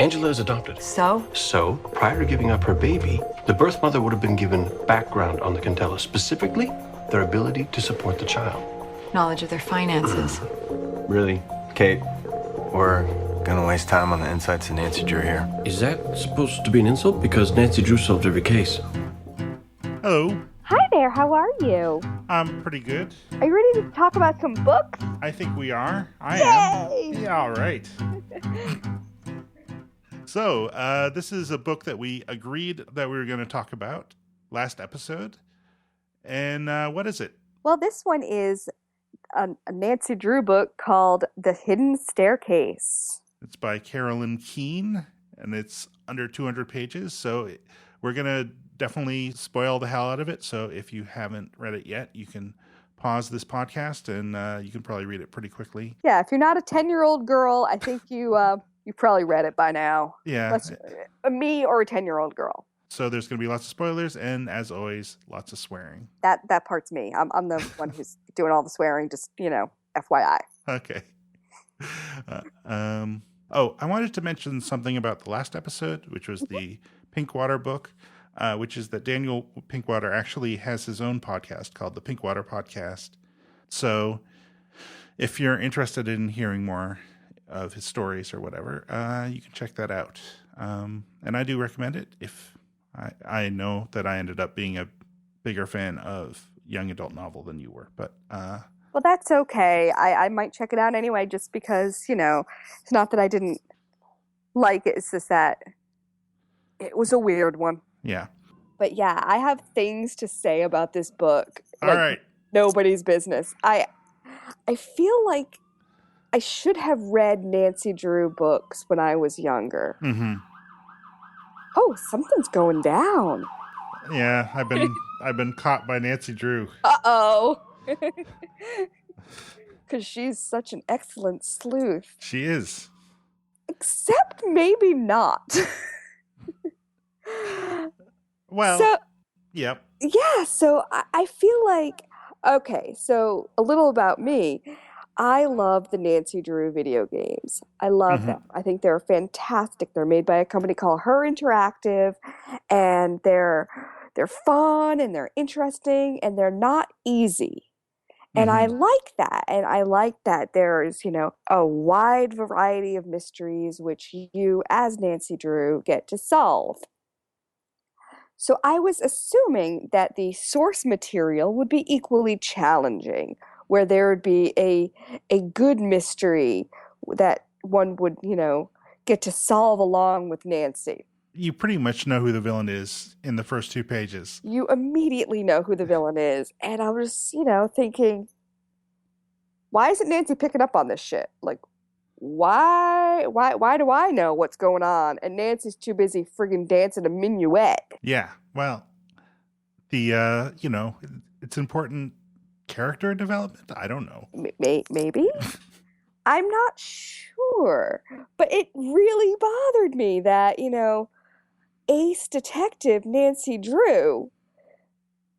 Angela is adopted. So? So, prior to giving up her baby, the birth mother would have been given background on the Cantellas, specifically their ability to support the child. Knowledge of their finances. Really, Kate? We're gonna waste time on the insights of Nancy Drew here. Is that supposed to be an insult? Because Nancy Drew solved every case. Hello. Hi there, how are you? I'm pretty good. Are you ready to talk about some books? I think we are. I Yay! am. Yeah, all right. So, this is a book that we agreed that we were going to talk about last episode. And what is it? Well, this one is a Nancy Drew book called The Hidden Staircase. It's by Carolyn Keene, and it's under 200 pages. So we're going to definitely spoil the hell out of it. So if you haven't read it yet, you can pause this podcast and you can probably read it pretty quickly. Yeah, if you're not a 10-year-old girl, I think you probably read it by now. Yeah. Me or a 10-year-old girl. So there's going to be lots of spoilers and, as always, lots of swearing. That part's me. I'm the one who's doing all the swearing, just, FYI. Okay. I wanted to mention something about the last episode, which was the Pinkwater book, which is that Daniel Pinkwater actually has his own podcast called the Pinkwater Podcast. So if you're interested in hearing more of his stories or whatever, you can check that out. And I do recommend it. If I know that I ended up being a bigger fan of young adult novel than you were, but well, that's okay. I might check it out anyway, just because, it's not that I didn't like it. It's just that it was a weird one. Yeah. But yeah, I have things to say about this book. All right. Nobody's business. I feel like I should have read Nancy Drew books when I was younger. Mm-hmm. Oh, something's going down. Yeah, I've been caught by Nancy Drew. Uh-oh. Because she's such an excellent sleuth. She is. Except maybe not. Well, so, yep. Yeah, so I feel like, okay, so a little about me. I love the Nancy Drew video games. I love them. I think they're fantastic. They're made by a company called Her Interactive, and they're fun and they're interesting and they're not easy. And I like that. And I like that there's, a wide variety of mysteries which you, as Nancy Drew, get to solve. So I was assuming that the source material would be equally challenging, where there would be a good mystery that one would, get to solve along with Nancy. You pretty much know who the villain is in the first 2 pages. You immediately know who the villain is. And I was, thinking, why isn't Nancy picking up on this shit? Like, why do I know what's going on? And Nancy's too busy friggin' dancing a minuet. Yeah, well, the, it's important character development. I don't know. Maybe? I'm not sure. But it really bothered me that, ace detective Nancy Drew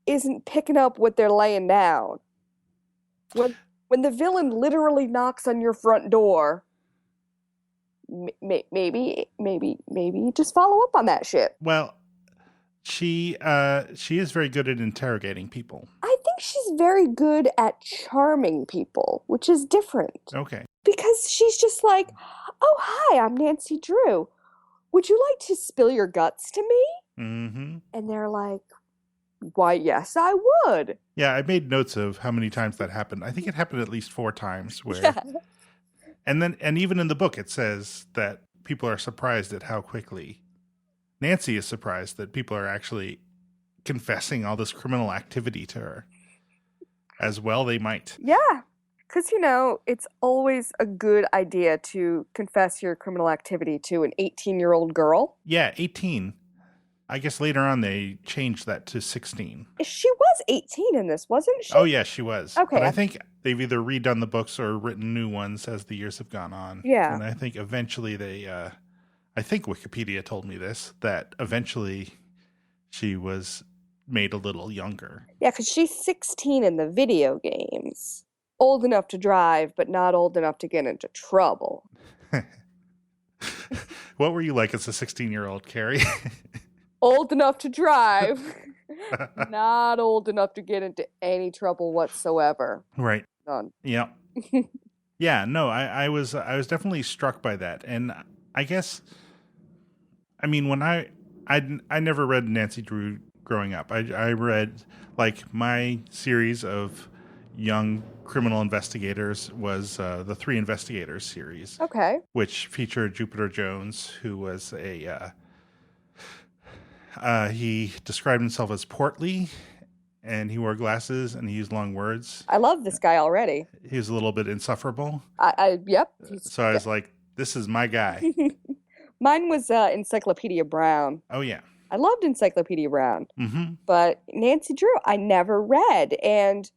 isn't picking up what they're laying down. When the villain literally knocks on your front door, maybe just follow up on that shit. Well, she is very good at interrogating people. I think she's very good at charming people, which is different. Okay. Because she's just like, oh, hi, I'm Nancy Drew. Would you like to spill your guts to me? Mm-hmm. And they're like, why, yes, I would. Yeah, I made notes of how many times that happened. I think it happened at least 4 times. And even in the book, it says that people are surprised at how quickly. Nancy is surprised that people are actually confessing all this criminal activity to her. As well they might. Yeah. Because, it's always a good idea to confess your criminal activity to an 18-year-old girl. Yeah, 18. I guess later on they changed that to 16. She was 18 in this, wasn't she? Oh, yeah, she was. Okay. But I think they've either redone the books or written new ones as the years have gone on. Yeah. And I think eventually I think Wikipedia told me this, that eventually she was made a little younger. Yeah, because she's 16 in the video games. Old enough to drive, but not old enough to get into trouble. What were you like as a 16-year-old, Carrie? Old enough to drive, not old enough to get into any trouble whatsoever. Right. None. Yeah. Yeah, no, I was definitely struck by that. And I guess, I mean, when I never read Nancy Drew growing up. I read, like, my series of young criminal investigators was the Three Investigators series. Okay. Which featured Jupiter Jones, who was he described himself as portly, and he wore glasses, and he used long words. I love this guy already. He was a little bit insufferable. Yep. So I was like, this is my guy. Mine was Encyclopedia Brown. Oh, yeah. I loved Encyclopedia Brown. Mm-hmm. But Nancy Drew, I never read. And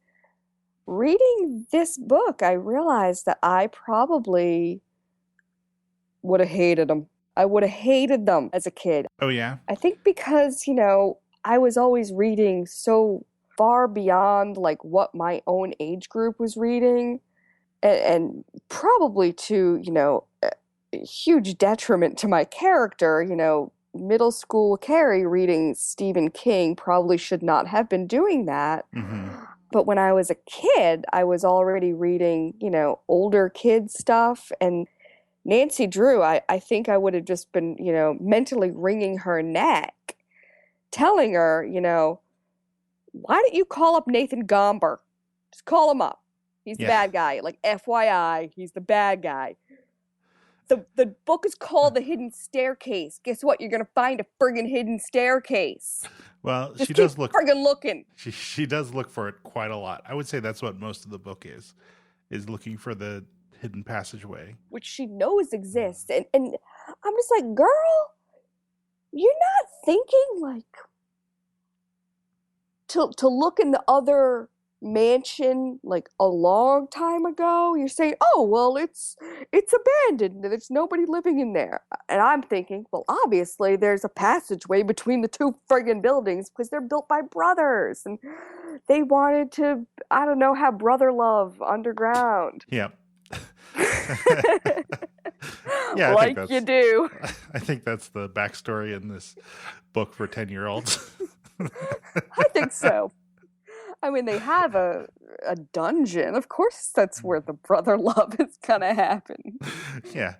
reading this book, I realized that I probably would have hated them. I would have hated them as a kid. Oh, yeah? I think because, I was always reading so far beyond, like, what my own age group was reading. And probably to, a huge detriment to my character, middle school Carrie reading Stephen King probably should not have been doing that. Mm-hmm. But when I was a kid, I was already reading, older kid stuff. And Nancy Drew, I think I would have just been, mentally wringing her neck, telling her, why don't you call up Nathan Gomber? Just call him up. He's the bad guy. Like, FYI, he's the bad guy. The book is called The Hidden Staircase. Guess what? You're going to find a friggin' hidden staircase. Well, Just she does look friggin' looking. She does look for it quite a lot. I would say that's what most of the book is looking for the hidden passageway, which she knows exists. And I'm just like, girl, you're not thinking like to look in the other mansion like a long time ago. You're saying, oh, well, it's abandoned. There's nobody living in there. And I'm thinking, well, obviously there's a passageway between the two friggin' buildings because they're built by brothers. And they wanted to, I don't know, have brother love underground. Yeah. Yeah, like you do. I think that's the backstory in this book for 10-year-olds. I think so. I mean, they have a dungeon. Of course, that's where the brother love is gonna happen. Yeah.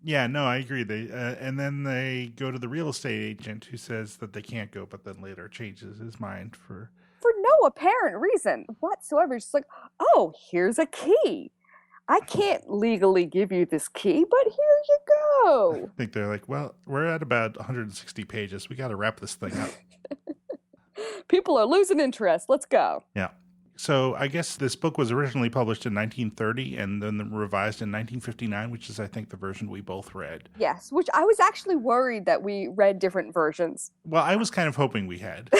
Yeah, no, I agree. They and then they go to the real estate agent who says that they can't go, but then later changes his mind for no apparent reason whatsoever. It's like, oh, here's a key. I can't legally give you this key, but here you go. I think they're like, well, we're at about 160 pages. We got to wrap this thing up. People are losing interest. Let's go. Yeah. So I guess this book was originally published in 1930 and then revised in 1959, which is, I think, the version we both read. Yes, which I was actually worried that we read different versions. Well, I was kind of hoping we had.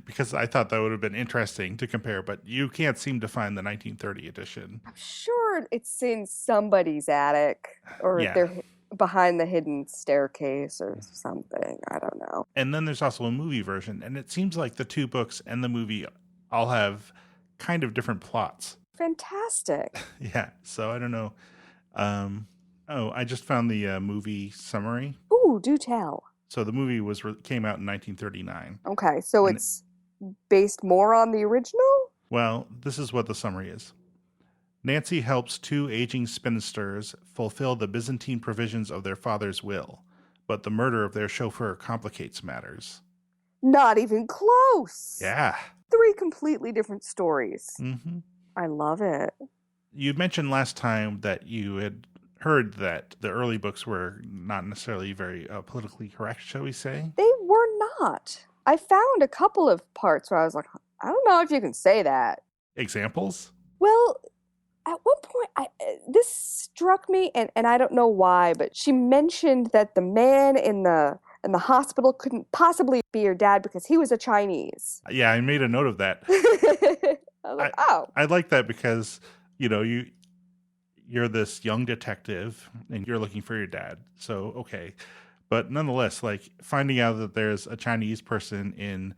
Because I thought that would have been interesting to compare, but you can't seem to find the 1930 edition. I'm sure it's in somebody's attic or they're behind the hidden staircase or something. I don't know. And then there's also a movie version, and it seems like the two books and the movie all have kind of different plots. Fantastic. Yeah, so I don't know. I just found the movie summary. Ooh, do tell. So the movie came out in 1939. Okay, so it's based more on the original? Well, this is what the summary is. Nancy helps two aging spinsters fulfill the Byzantine provisions of their father's will, but the murder of their chauffeur complicates matters. Not even close. Yeah. 3 completely different stories. Mm-hmm. I love it. You mentioned last time that you had heard that the early books were not necessarily very politically correct, shall we say? They were not. I found a couple of parts where I was like, I don't know if you can say that. Examples? Well, at one point, this struck me, and I don't know why, but she mentioned that the man in the hospital couldn't possibly be your dad because he was a Chinese. Yeah, I made a note of that. I was like, oh. I like that because, you're this young detective and you're looking for your dad. So, okay. But nonetheless, like finding out that there's a Chinese person in,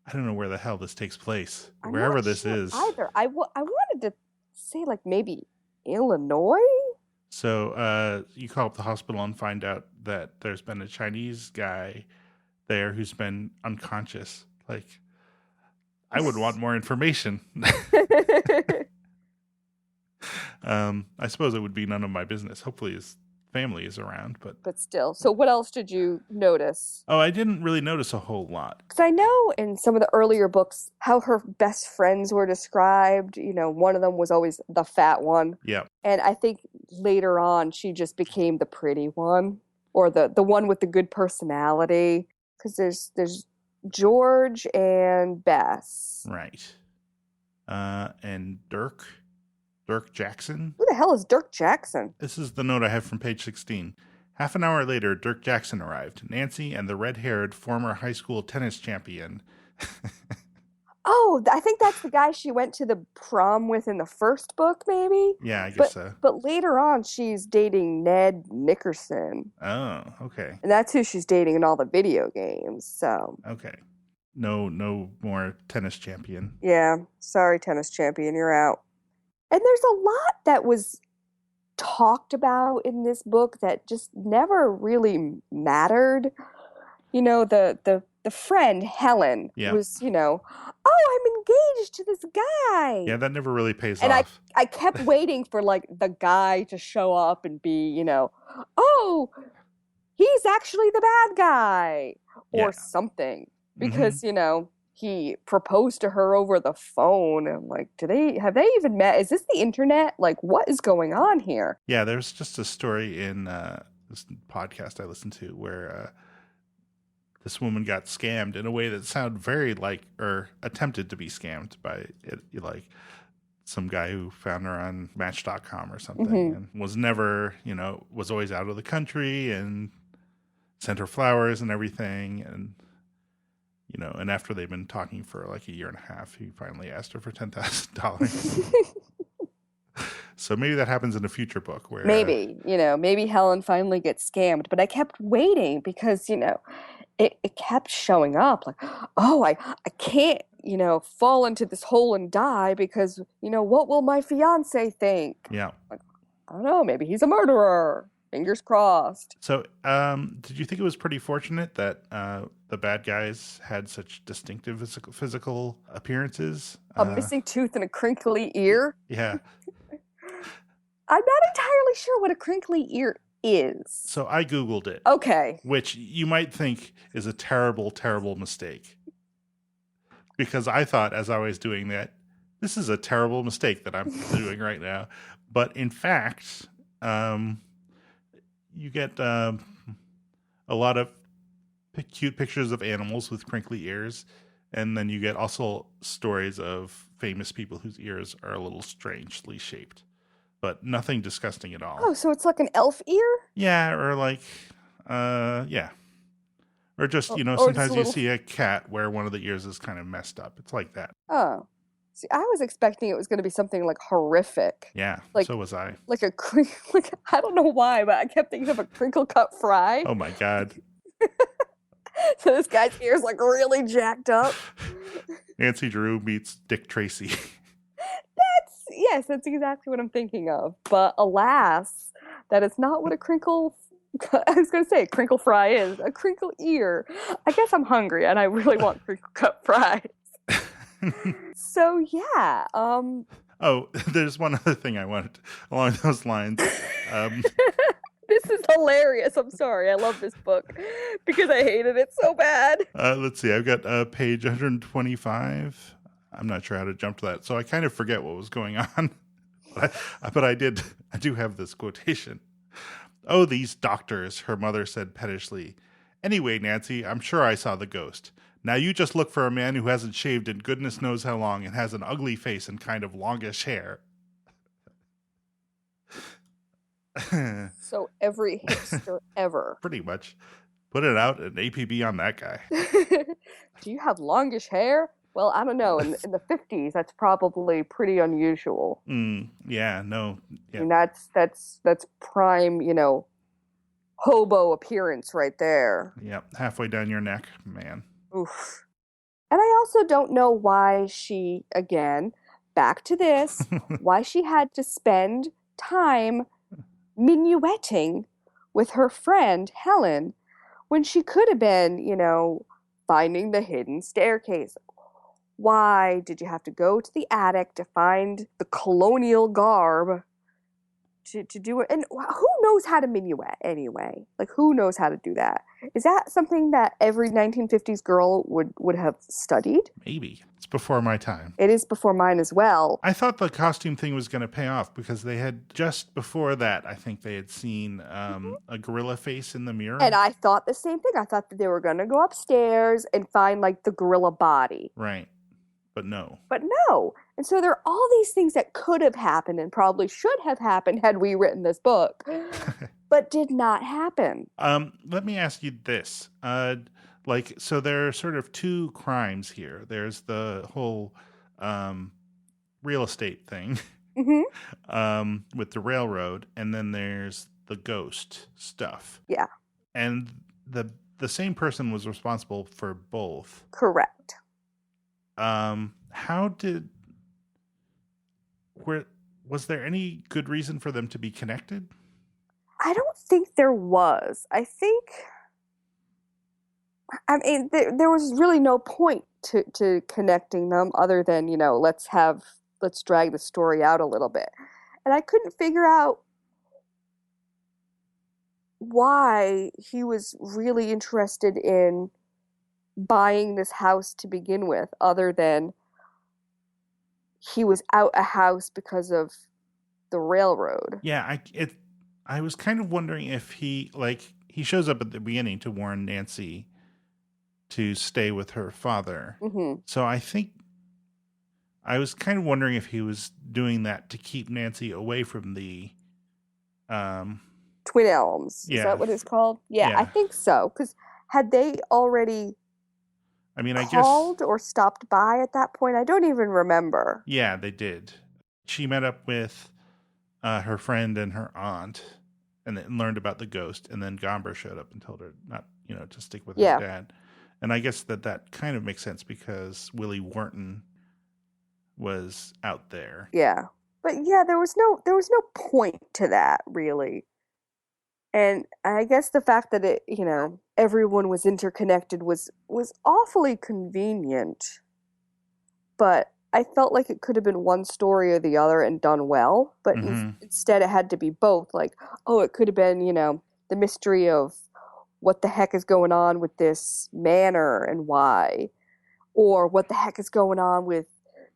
I don't know where the hell this takes place, wherever this is. Either. I wanted to say like maybe Illinois. So you call up the hospital and find out that there's been a Chinese guy there who's been unconscious. Like, I would want more information. I suppose it would be none of my business. Hopefully his family is around, But still. So what else did you notice? Oh, I didn't really notice a whole lot. Because I know in some of the earlier books how her best friends were described. You know, one of them was always the fat one. Yeah. And I think later on she just became the pretty one, or the one with the good personality. Because there's George and Bess. Right. And Dirk Jackson. Who the hell is Dirk Jackson? This is the note I have from page 16. Half an hour later, Dirk Jackson arrived. Nancy and the red-haired former high school tennis champion. Oh, I think that's the guy she went to the prom with in the first book, maybe? Yeah, I guess so. But later on, she's dating Ned Nickerson. Oh, okay. And that's who she's dating in all the video games, so. Okay. No more tennis champion. Yeah, sorry, tennis champion, you're out. And there's a lot that was talked about in this book that just never really mattered. You know, the friend, Helen, was, you know, oh, I'm engaged to this guy. Yeah, that never really pays and off. I kept waiting for, like, the guy to show up and be, you know, oh, he's actually the bad guy or something. Because, you know, he proposed to her over the phone. And I'm like, have they even met? Is this the internet? Like, what is going on here? Yeah, there's just a story in this podcast I listened to where this woman got scammed in a way that sounded very like, or attempted to be scammed by it, like some guy who found her on Match.com or something, and was never, you know, was always out of the country and sent her flowers and everything. And, you know, and after they've been talking for like a year and a half, he finally asked her for $10,000. So maybe that happens in a future book where maybe Helen finally gets scammed. But I kept waiting because, you know, it kept showing up like, oh, I can't, you know, fall into this hole and die because, you know, what will my fiance think? Yeah. Like, I don't know, maybe he's a murderer. Fingers crossed. So, did you think it was pretty fortunate that the bad guys had such distinctive physical appearances? A missing tooth and a crinkly ear? Yeah. I'm not entirely sure what a crinkly ear is. So I Googled it. Okay. Which you might think is a terrible, terrible mistake. Because I thought as I was doing that, this is a terrible mistake that I'm doing right now. But in fact, you get a lot of cute pictures of animals with crinkly ears. And then you get also stories of famous people whose ears are a little strangely shaped. But nothing disgusting at all. Oh, so it's like an elf ear? Yeah, or like, yeah. Or just, you know, or sometimes just you see a cat where one of the ears is kind of messed up. It's like that. Oh. See, I was expecting it was going to be something like horrific. Yeah, like, so was I. Like like I don't know why, but I kept thinking of a crinkle cut fry. Oh my God. So this guy's ear's like really jacked up. Nancy Drew meets Dick Tracy. Yes, that's exactly what I'm thinking of. But alas, that is not what a crinkle, I was going to say a crinkle fry is. A crinkle ear. I guess I'm hungry and I really want crinkle cut fries. So yeah. Oh, there's one other thing I wanted along those lines. This is hilarious. I'm sorry. I love this book because I hated it so bad. Let's see. I've got page 125. I'm not sure how to jump to that. So I kind of forget what was going on. But I do have this quotation. Oh, these doctors, her mother said pettishly. Anyway, Nancy, I'm sure I saw the ghost. Now you just look for a man who hasn't shaved in goodness knows how long and has an ugly face and kind of longish hair. So every hipster ever. Pretty much. Put it out, an APB on that guy. Do you have longish hair? Well, I don't know. In the 50s, that's probably pretty unusual. Yeah, no. Yeah. And that's prime, you know, hobo appearance right there. Yep, halfway down your neck, man. Oof. And I also don't know why she, again, back to this, why she had to spend time minuetting with her friend Helen when she could have been, finding the hidden staircase. Why did you have to go to the attic to find the colonial garb to do it? And who knows how to minuet anyway? Like, who knows how to do that? Is that something that every 1950s girl would have studied? Maybe. It's before my time. It is before mine as well. I thought the costume thing was going to pay off because they had just before that, I think they had seen a gorilla face in the mirror. And I thought the same thing. I thought that they were going to go upstairs and find like the gorilla body. Right. But no. And so there are all these things that could have happened and probably should have happened had we written this book, but did not happen. Let me ask you this. So there are sort of two crimes here. There's the whole real estate thing with the railroad, and then there's the ghost stuff. Yeah. And the same person was responsible for both. Correct. Was there any good reason for them to be connected? I don't think there was. There was really no point to connecting them other than, let's drag the story out a little bit. And I couldn't figure out why he was really interested in buying this house to begin with, other than he was out a house because of the railroad. Yeah, I was kind of wondering if he shows up at the beginning to warn Nancy to stay with her father. Mm-hmm. So I think I was kind of wondering if he was doing that to keep Nancy away from the Twin Elms. Yeah. Is that what it's called? Yeah. I think so. Because had they already called or stopped by at that point? I don't even remember. Yeah, they did. She met up with her friend and her aunt and then learned about the ghost. And then Gomber showed up and told her not, to stick with her dad. And I guess that kind of makes sense because Willie Wharton was out there. Yeah. But yeah, there was no point to that, really. And I guess the fact that it, everyone was interconnected was awfully convenient. But I felt like it could have been one story or the other and done well. But instead it had to be both. Like, it could have been, the mystery of what the heck is going on with this manor and why. Or what the heck is going on with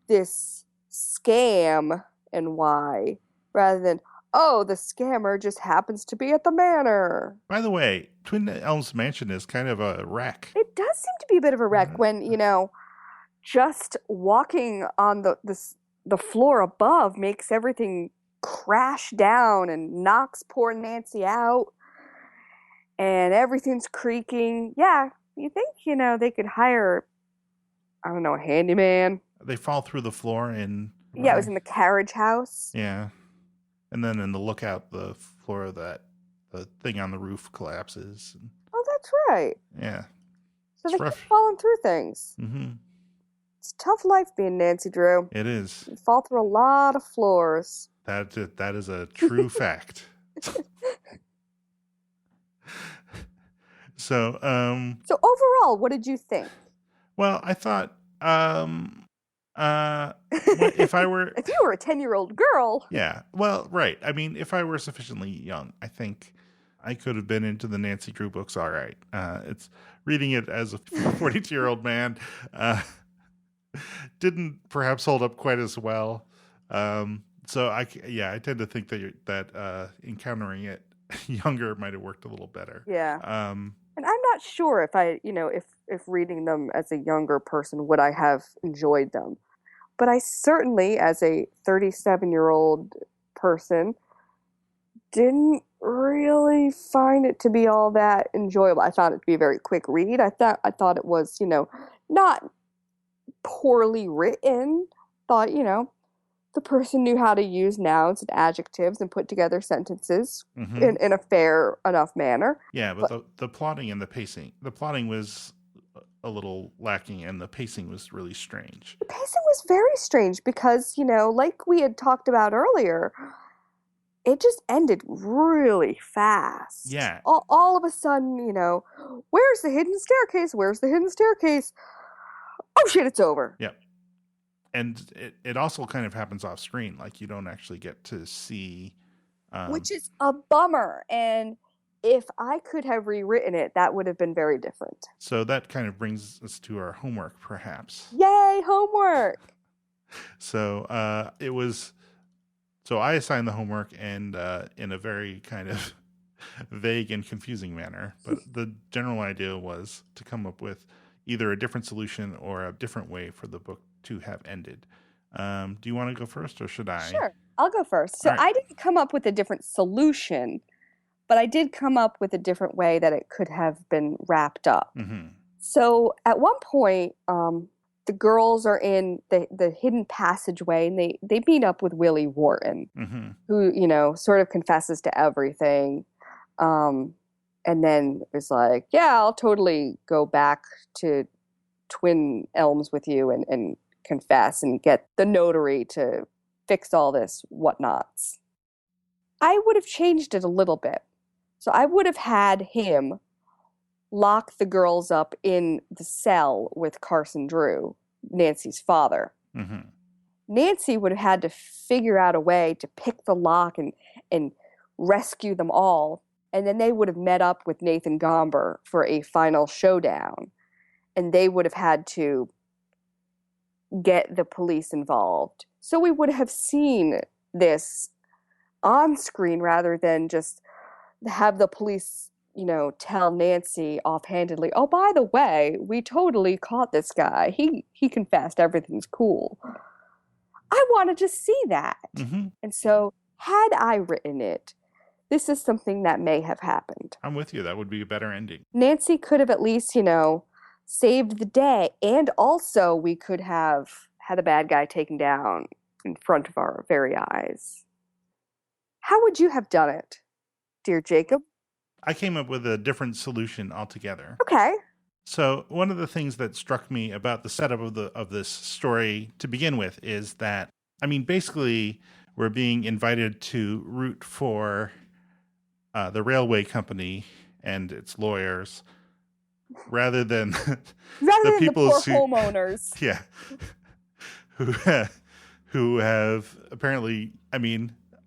this scam and why. Rather than, the scammer just happens to be at the manor. By the way, Twin Elms Mansion is kind of a wreck. It does seem to be a bit of a wreck when, just walking on the floor above makes everything crash down and knocks poor Nancy out. And everything's creaking. Yeah, you think, they could hire, I don't know, a handyman. They fall through the floor in... Yeah, it was in the carriage house. Yeah. And then in the lookout, the floor of the thing on the roof collapses. Oh, that's right. Yeah. So they keep falling through things. Mm-hmm. It's a tough life being Nancy Drew. It is. You fall through a lot of floors. That is a true fact. So overall, what did you think? Well, I thought, if I were... If you were a 10-year-old girl... Yeah, well, right. I mean, if I were sufficiently young, I think I could have been into the Nancy Drew books all right. It's reading it as a 42-year-old man didn't perhaps hold up quite as well. So I tend to think that encountering it younger might have worked a little better. Yeah. And I'm not sure if I, if reading them as a younger person, would I have enjoyed them. But I certainly, as a 37-year-old person, didn't really find it to be all that enjoyable. I found it to be a very quick read. I thought it was, not poorly written. Thought, the person knew how to use nouns and adjectives and put together sentences in a fair enough manner. Yeah, but the plotting and the plotting was a little lacking and the pacing was really strange. The pacing was very strange because, like we had talked about earlier, it just ended really fast. Yeah. All of a sudden, where's the hidden staircase? Where's the hidden staircase? Oh shit, it's over. Yep. And it also kind of happens off screen. Like you don't actually get to see. Which is a bummer. And if I could have rewritten it, that would have been very different. So that kind of brings us to our homework, perhaps. Yay, homework! So it was. So I assigned the homework, and in a very kind of vague and confusing manner. But the general idea was to come up with either a different solution or a different way for the book to have ended. Do you want to go first, or should I? Sure, I'll go first. So All right. I didn't come up with a different solution, but I did come up with a different way that it could have been wrapped up. Mm-hmm. So at one point, the girls are in the hidden passageway, and they meet up with Willie Wharton, Mm-hmm. who, sort of confesses to everything. And then is like, yeah, I'll totally go back to Twin Elms with you and confess and get the notary to fix all this whatnots. I would have changed it a little bit. So I would have had him lock the girls up in the cell with Carson Drew, Nancy's father. Mm-hmm. Nancy would have had to figure out a way to pick the lock and rescue them all. And then they would have met up with Nathan Gomber for a final showdown. And they would have had to get the police involved. So we would have seen this on screen rather than just have the police, tell Nancy offhandedly, oh, by the way, we totally caught this guy. He confessed, everything's cool. I wanted to see that. Mm-hmm. And so had I written it, this is something that may have happened. I'm with you. That would be a better ending. Nancy could have at least, saved the day. And also we could have had a bad guy taken down in front of our very eyes. How would you have done it, dear Jacob? I came up with a different solution altogether. Okay. So one of the things that struck me about the setup of this story to begin with is that, basically we're being invited to root for the railway company and its lawyers rather than the people poor who, homeowners. Yeah, who have apparently,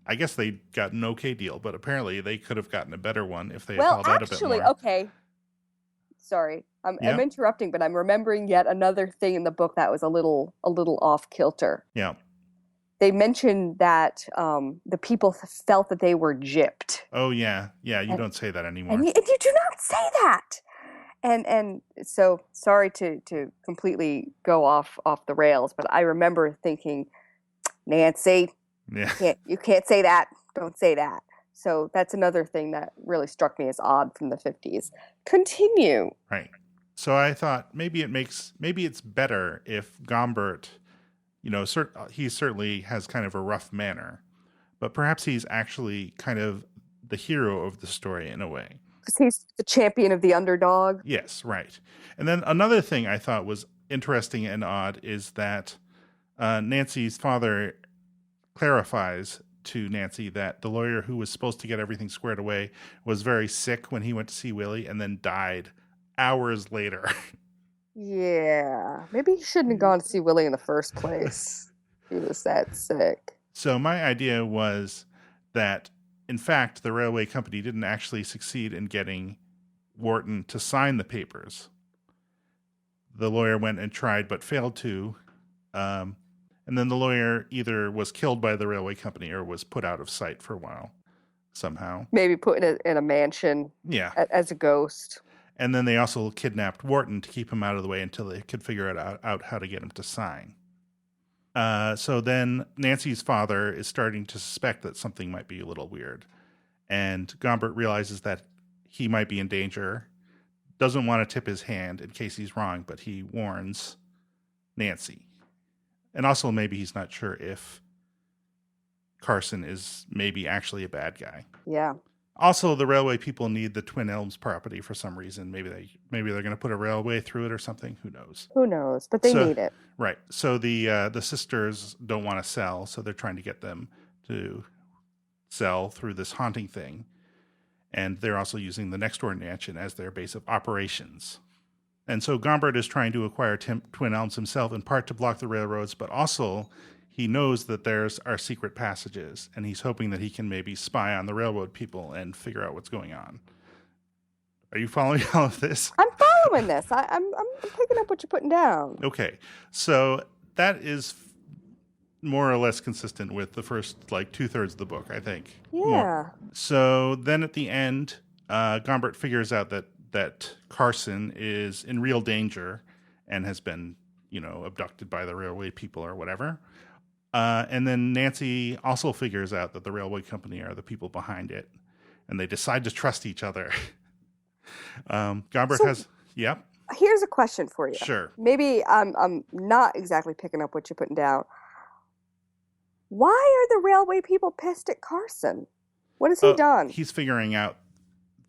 I guess they got an okay deal, but apparently they could have gotten a better one if they had held out a bit more. Okay. Sorry, I'm interrupting, but I'm remembering yet another thing in the book that was a little off kilter. Yeah. They mentioned that the people felt that they were gypped. Oh yeah, you don't say that anymore. And you do not say that. And so sorry to completely go off the rails, but I remember thinking, Nancy, you can't say that. Don't say that. So that's another thing that really struck me as odd from the 50s. Continue. Right. So I thought maybe it's better if Gombert, he certainly has kind of a rough manner, but perhaps he's actually kind of the hero of the story in a way. Because he's the champion of the underdog. Yes, right. And then another thing I thought was interesting and odd is that Nancy's father clarifies to Nancy that the lawyer who was supposed to get everything squared away was very sick when he went to see Willie and then died hours later. Yeah. Maybe he shouldn't have gone to see Willie in the first place. He was that sick. So my idea was that, in fact, the railway company didn't actually succeed in getting Wharton to sign the papers. The lawyer went and tried but failed to. And then the lawyer either was killed by the railway company or was put out of sight for a while somehow. Maybe put in a mansion as a ghost. And then they also kidnapped Wharton to keep him out of the way until they could figure out how to get him to sign. So then Nancy's father is starting to suspect that something might be a little weird. And Gombert realizes that he might be in danger, doesn't want to tip his hand in case he's wrong, but he warns Nancy. And also maybe he's not sure if Carson is maybe actually a bad guy. Yeah. Also, the railway people need the Twin Elms property for some reason. Maybe they're going to put a railway through it or something. Who knows? Who knows? But they need it. Right. So the sisters don't want to sell, so they're trying to get them to cell through this haunting thing. And they're also using the next door mansion as their base of operations. And so Gombert is trying to acquire Twin Elms himself, in part to block the railroads, but also he knows that there's our secret passages, and he's hoping that he can maybe spy on the railroad people and figure out what's going on. Are you following all of this? I'm following this. I'm picking up what you're putting down. Okay, so that is more or less consistent with the first, like, 2/3 of the book, I think. Yeah. More. So then at the end, Gombert figures out that Carson is in real danger and has been, abducted by the railway people or whatever. And then Nancy also figures out that the railway company are the people behind it, and they decide to trust each other. Gombert has, yep. Here's a question for you. Sure. Maybe I'm not exactly picking up what you're putting down. Why are the railway people pissed at Carson? What has he done? He's figuring out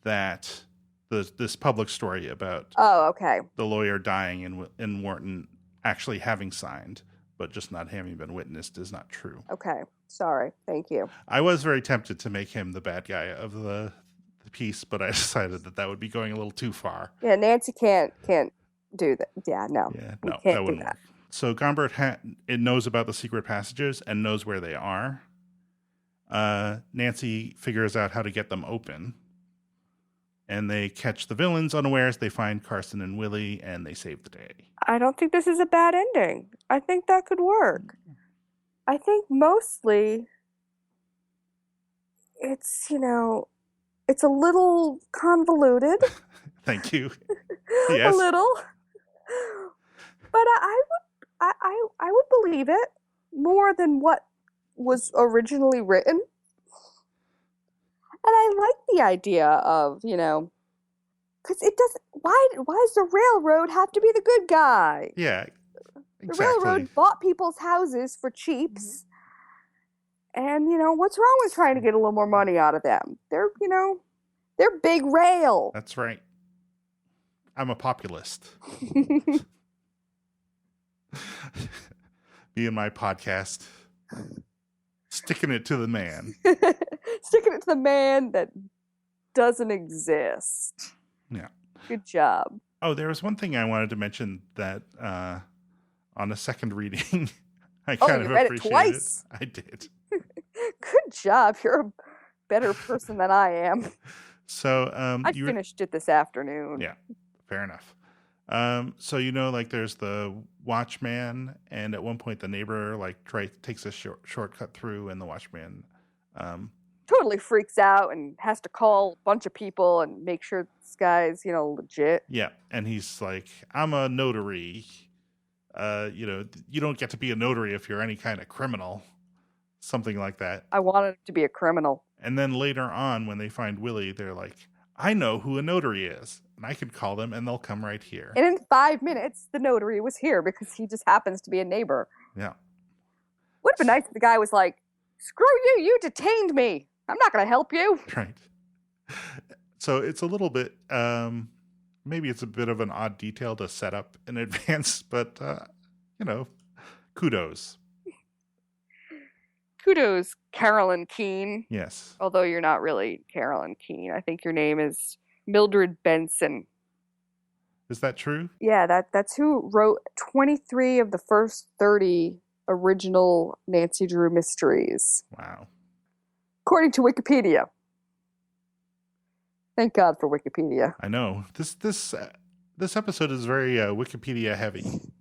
that this public story about okay. the lawyer dying and Wharton actually having signed, but just not having been witnessed, is not true. Okay. Sorry. Thank you. I was very tempted to make him the bad guy of the piece, but I decided that would be going a little too far. Yeah, Nancy can't do that. Yeah, no. Yeah, no, that wouldn't work. So Gombert it knows about the secret passages and knows where they are. Nancy figures out how to get them open. And they catch the villains unawares. They find Carson and Willie, and they save the day. I don't think this is a bad ending. I think that could work. I think mostly it's, it's a little convoluted. Thank you. Yes. A little. But I would believe it more than what was originally written. And I like the idea of, because it doesn't, why does the railroad have to be the good guy? Yeah, exactly. The railroad bought people's houses for cheaps. And, what's wrong with trying to get a little more money out of them? They're big rail. That's right. I'm a populist. Me and my podcast. Sticking it to the man. Sticking it to the man that doesn't exist. Yeah. Good job. Oh, there was one thing I wanted to mention that on a second reading, I kind of read appreciated. It twice? I did. Good job. You're a better person than I am. So I finished it this afternoon. Yeah, fair enough. So there's the watchman, and at one point the neighbor takes a shortcut through, and the watchman totally freaks out and has to call a bunch of people and make sure this guy's legit. Yeah, and he's like, "I'm a notary. You don't get to be a notary if you're any kind of criminal." Something like that. I wanted him to be a criminal. And then later on, when they find Willie, they're like, "I know who a notary is, and I can call them, and they'll come right here." And in 5 minutes, the notary was here because he just happens to be a neighbor. Yeah. Would have been nice if the guy was like, "Screw you, you detained me. I'm not going to help you." Right. So it's a little bit, maybe it's a bit of an odd detail to set up in advance, but, kudos. Kudos, Carolyn Keene. Yes. Although you're not really Carolyn Keene. I think your name is Mildred Benson. Is that true? Yeah, that's who wrote 23 of the first 30 original Nancy Drew mysteries. Wow. According to Wikipedia. Thank God for Wikipedia. I know. This episode is very Wikipedia heavy.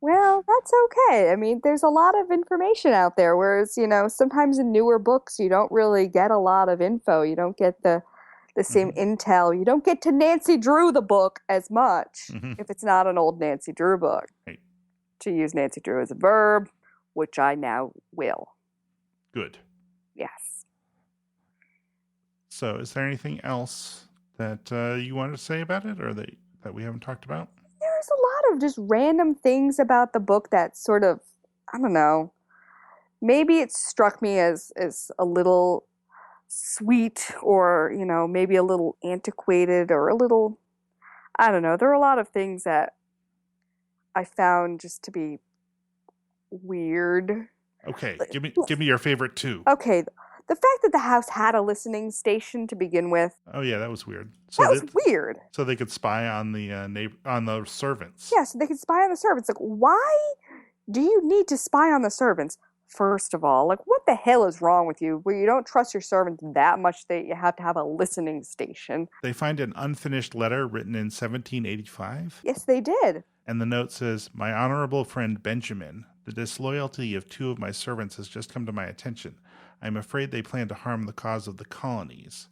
Well, that's okay. I mean, there's a lot of information out there, whereas, sometimes in newer books, you don't really get a lot of info. You don't get the same intel. You don't get to Nancy Drew the book as much if it's not an old Nancy Drew book. Right. To use Nancy Drew as a verb, which I now will. Good. Yes. So is there anything else that you wanted to say about it, or that we haven't talked about? There's a lot of just random things about the book that sort of, I don't know, maybe it struck me as a little sweet, or, maybe a little antiquated, or a little, I don't know. There are a lot of things that I found just to be weird. Okay, give me your favorite two. Okay, the fact that the house had a listening station to begin with, Oh yeah, that was weird. that was weird. So they could spy on the on the servants. Yeah, so they could spy on the servants. Like, why do you need to spy on the servants? First of all, like, what the hell is wrong with you where you don't trust your servants that much that you have to have a listening station? They find an unfinished letter written in 1785. Yes, they did. And the note says, "My honorable friend Benjamin, the disloyalty of 2 of my servants has just come to my attention. I am afraid they plan to harm the cause of the colonies."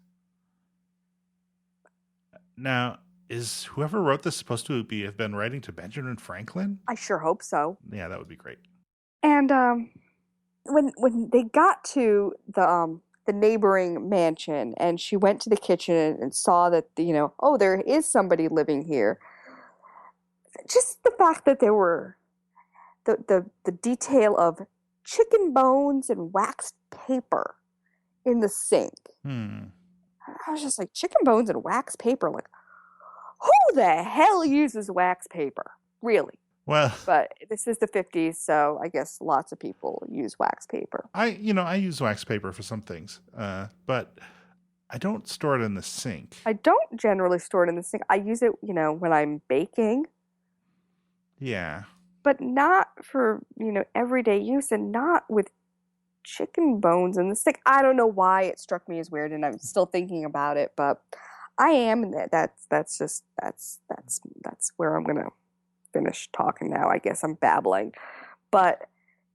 Now, is whoever wrote this supposed to have been writing to Benjamin Franklin? I sure hope so. Yeah, that would be great. And when they got to the neighboring mansion, and she went to the kitchen and saw that oh, there is somebody living here. Just the fact that there were the detail of chicken bones and waxed paper in the sink. I was just like, chicken bones and wax paper? Like, who the hell uses wax paper? Really? Well, but this is the 50s, so I guess lots of people use wax paper. I use wax paper for some things, but I don't store it in the sink. I don't generally store it in the sink. I use it, when I'm baking. Yeah. But not for, everyday use, and not with chicken bones in the sink. I don't know why it struck me as weird, and I'm still thinking about it, but I am, and that's where I'm going to finish talking now. I guess I'm babbling. But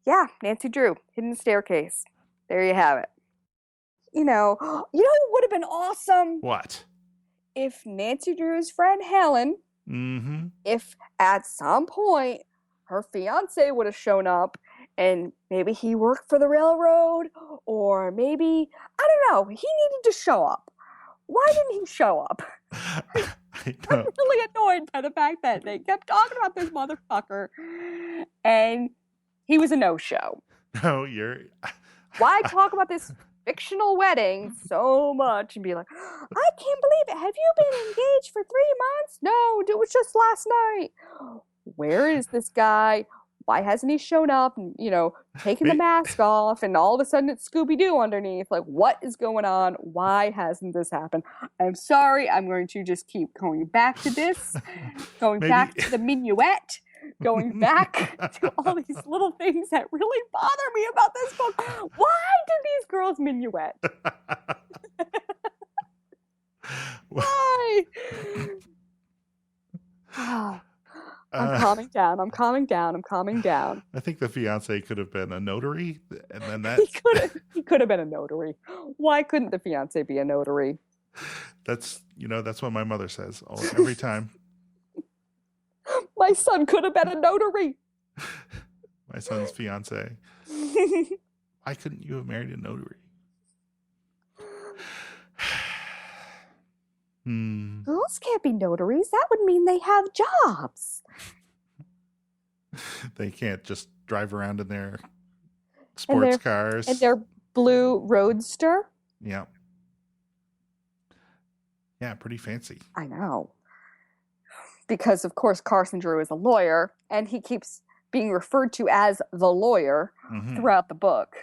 yeah, Nancy Drew, Hidden Staircase. There you have it. What would have been awesome? What? If Nancy Drew's friend Helen, if at some point her fiance would have shown up, and maybe he worked for the railroad, or maybe, I don't know, he needed to show up. Why didn't he show up? I'm really annoyed by the fact that they kept talking about this motherfucker, and he was a no-show. No, Why talk about this fictional wedding so much and be like, I can't believe it. Have you been engaged for 3 months? No, it was just last night. Where is this guy? Why hasn't he shown up and, taking the mask off, and all of a sudden it's Scooby-Doo underneath? Like, what is going on? Why hasn't this happened? I'm sorry. I'm going to just keep going back to this, back to the minuet, going back to all these little things that really bother me about this book. Why do these girls minuet? Why? I'm calming down. I'm calming down. I think the fiance could have been a notary, and then that he could have been a notary. Why couldn't the fiance be a notary? That's what my mother says every time. My son could have been a notary. My son's fiance. Why couldn't you have married a notary? Girls can't be notaries. That would mean they have jobs. They can't just drive around in their sports cars. And their blue roadster. Yeah. Yeah, pretty fancy. I know. Because, of course, Carson Drew is a lawyer, and he keeps being referred to as the lawyer throughout the book.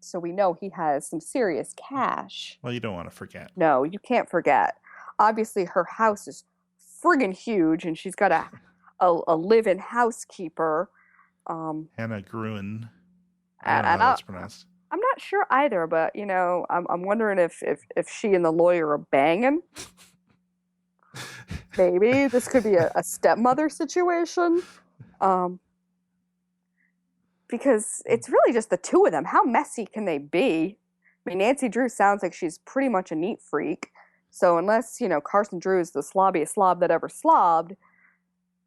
So we know he has some serious cash. Well, you don't want to forget. No, you can't forget. Obviously, her house is friggin' huge, and she's got a live-in housekeeper. Hannah Gruen. I don't know how that's pronounced. I'm not sure either, but, I'm wondering if she and the lawyer are banging. Maybe this could be a stepmother situation. Because it's really just the two of them. How messy can they be? I mean, Nancy Drew sounds like she's pretty much a neat freak. So unless, Carson Drew is the slobbiest slob that ever slobbed,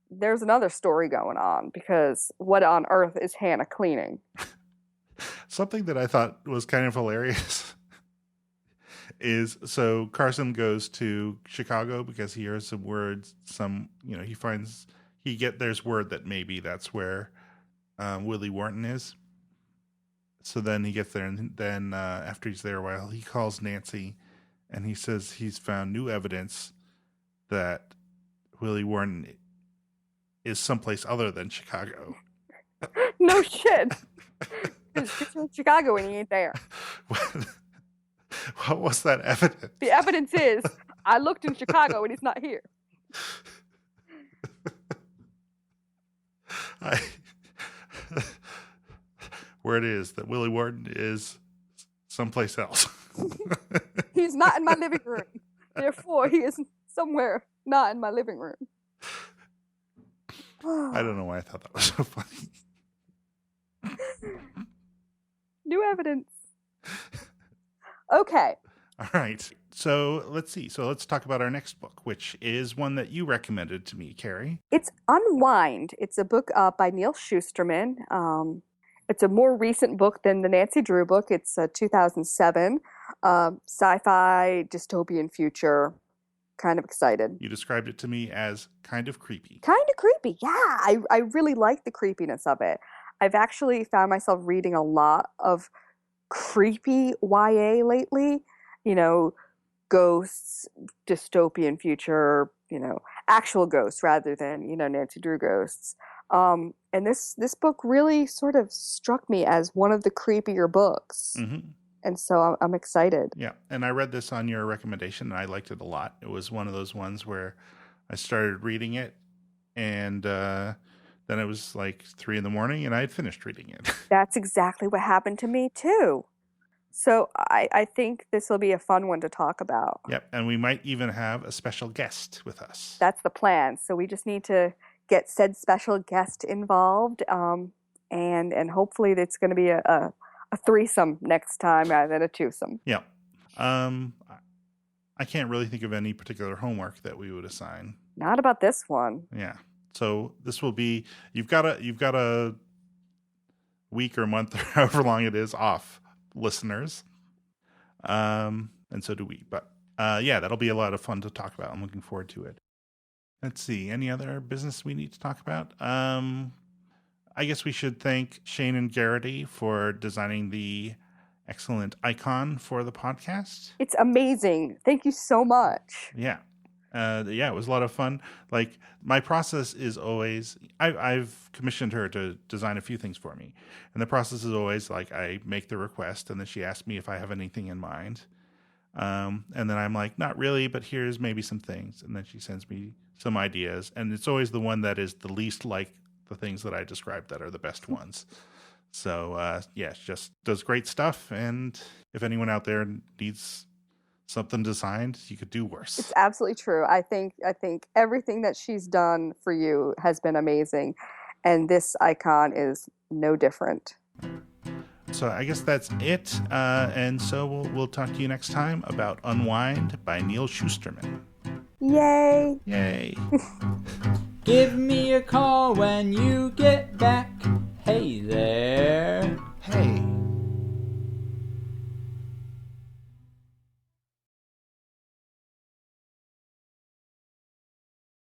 there's another story going on, because what on earth is Hannah cleaning? Something that I thought was kind of hilarious is, so Carson goes to Chicago because he hears some words, there's word that maybe that's where Willie Wharton is. So then he gets there, and then after he's there a while, he calls Nancy, and he says he's found new evidence that Willie Wharton is someplace other than Chicago. No shit. He's in Chicago and he ain't there. What was that evidence? The evidence is I looked in Chicago and he's not here. Word is that Willie Wharton is someplace else. He's not in my living room. Therefore, he is somewhere not in my living room. I don't know why I thought that was so funny. New evidence. Okay. All right. So let's see. So let's talk about our next book, which is one that you recommended to me, Carrie. It's Unwind. It's a book by Neil Shusterman. It's a more recent book than the Nancy Drew book. It's 2007 sci-fi dystopian future. Kind of excited. You described it to me as kind of creepy. Kind of creepy. Yeah, I really like the creepiness of it. I've actually found myself reading a lot of creepy YA lately. You know, ghosts, dystopian future, you know, actual ghosts rather than, you know, Nancy Drew ghosts. And this book really sort of struck me as one of the creepier books. Mm-hmm. And so I'm excited. Yeah. And I read this on your recommendation and I liked it a lot. It was one of those ones where I started reading it and then it was like 3 a.m. and I had finished reading it. That's exactly what happened to me too. So I think this will be a fun one to talk about. Yep. And we might even have a special guest with us. That's the plan. So we just need to get said special guest involved. And hopefully it's going to be a threesome next time rather than a twosome. Yeah. I can't really think of any particular homework that we would assign. Not about this one. Yeah. So this will be you've got a week or month or however long it is off, listeners. And so do we. But yeah, that'll be a lot of fun to talk about. I'm looking forward to it. Let's see. Any other business we need to talk about? I guess we should thank Shaenon Garrity for designing the excellent icon for the podcast. It's amazing. Thank you so much. Yeah. Yeah, it was a lot of fun. Like, my process is always, I've commissioned her to design a few things for me. And the process is always like, I make the request and then she asks me if I have anything in mind. And then I'm like, not really, but here's maybe some things. And then she sends me some ideas. And it's always the one that is the least like the things that I described that are the best ones. So, yeah, she just does great stuff. And if anyone out there needs something designed, you could do worse. It's absolutely true. I think everything that she's done for you has been amazing. And this icon is no different. So I guess that's it. And so we'll talk to you next time about Unwind by Neil Shusterman. Yay! Yay. Give me a call when you get back. Hey there.